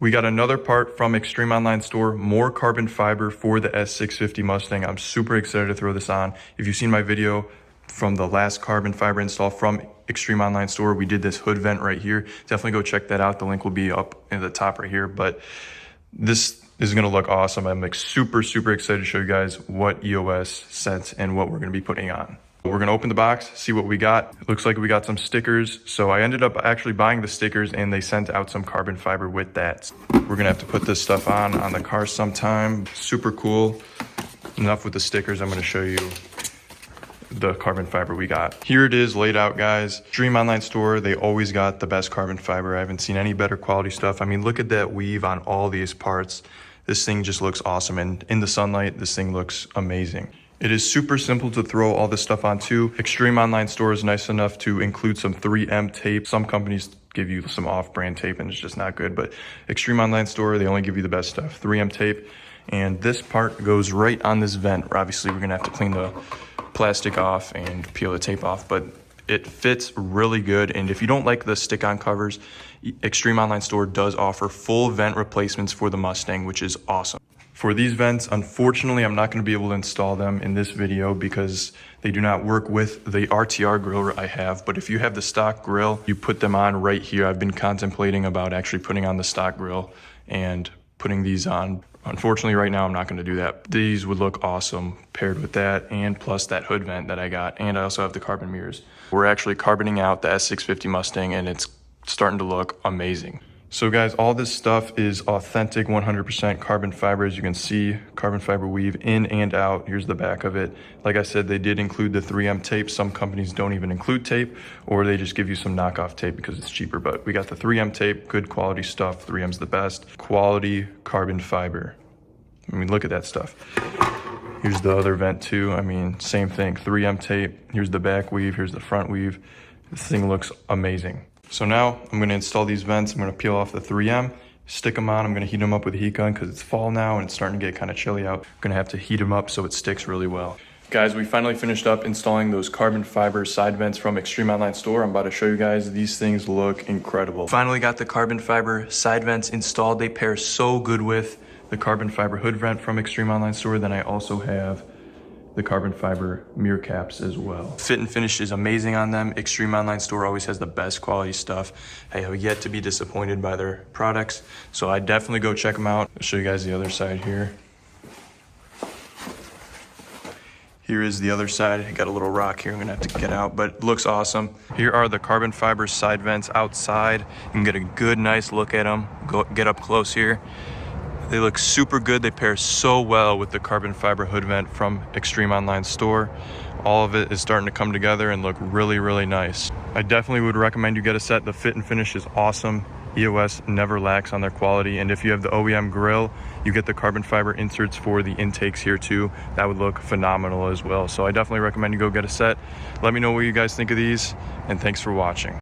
We got another part from Extreme Online Store, more carbon fiber for the S650 Mustang. I'm super excited to throw this on. If you've seen my video from the last carbon fiber install from Extreme Online Store, we did this hood vent right here. Definitely go check that out. The link will be up in the top right here, but this is gonna look awesome. I'm like super excited to show you guys what EOS sent and what we're gonna be putting on. We're gonna open the box, see what we got. It looks like we got some stickers. So I ended up actually buying the stickers and they sent out some carbon fiber with that. We're gonna have to put this stuff on the car sometime. Super cool. Enough with the stickers, I'm gonna show you the carbon fiber we got. Here it is laid out, guys. Extreme Online Store, they always got the best carbon fiber. I haven't seen any better quality stuff. I mean, look at that weave on all these parts. This thing just looks awesome. And in the sunlight, this thing looks amazing. It is super simple to throw all this stuff on too. Extreme Online Store is nice enough to include some 3M tape. Some companies give you some off-brand tape and it's just not good, but Extreme Online Store, they only give you the best stuff. 3M tape. And this part goes right on this vent. Obviously, we're gonna have to clean the plastic off and peel the tape off, but it fits really good. And if you don't like the stick-on covers, Extreme Online Store does offer full vent replacements for the Mustang, which is awesome. For these vents, unfortunately, I'm not going to be able to install them in this video because they do not work with the RTR grill I have. But if you have the stock grill, you put them on right here. I've been contemplating about actually putting on the stock grill and putting these on. Unfortunately, right now, I'm not going to do that. These would look awesome paired with that and plus that hood vent that I got. And I also have the carbon mirrors. We're actually carboning out the S650 Mustang and it's starting to look amazing. So guys, all this stuff is authentic 100% carbon fiber. As you can see, carbon fiber weave in and out. Here's the back of it. Like I said, they did include the 3M tape. Some companies don't even include tape, or they just give you some knockoff tape because it's cheaper. But we got the 3M tape, good quality stuff. 3M's the best. Quality carbon fiber. I mean, look at that stuff. Here's the other vent too. I mean, same thing, 3M tape. Here's the back weave, here's the front weave. This thing looks amazing. So now I'm gonna install these vents. I'm gonna peel off the 3M, stick them on. I'm gonna heat them up with a heat gun because it's fall now and it's starting to get kind of chilly out. I'm gonna have to heat them up so it sticks really well. Guys, we finally finished up installing those carbon fiber side vents from Extreme Online Store. I'm about to show you guys. These things look incredible. Finally got the carbon fiber side vents installed. They pair so good with the carbon fiber hood vent from Extreme Online Store. Then I also have the carbon fiber mirror caps as well. Fit and finish is amazing on them. Extreme Online Store always has the best quality stuff. I have yet to be disappointed by their products, so I definitely go check them out. I'll show you guys the other side here. Here is the other side. I got a little rock here I'm gonna have to get out, but it looks awesome. Here are the carbon fiber side vents outside. You can get a good, nice look at them. Get up close here. They look super good. They pair so well with the carbon fiber hood vent from Extreme Online Store. All of it is starting to come together and look really nice. I definitely would recommend you get a set. The fit and finish is awesome. EOS never lacks on their quality. And if you have the OEM grill, you get the carbon fiber inserts for the intakes here too. That would look phenomenal as well. So I definitely recommend you go get a set. Let me know what you guys think of these, and thanks for watching.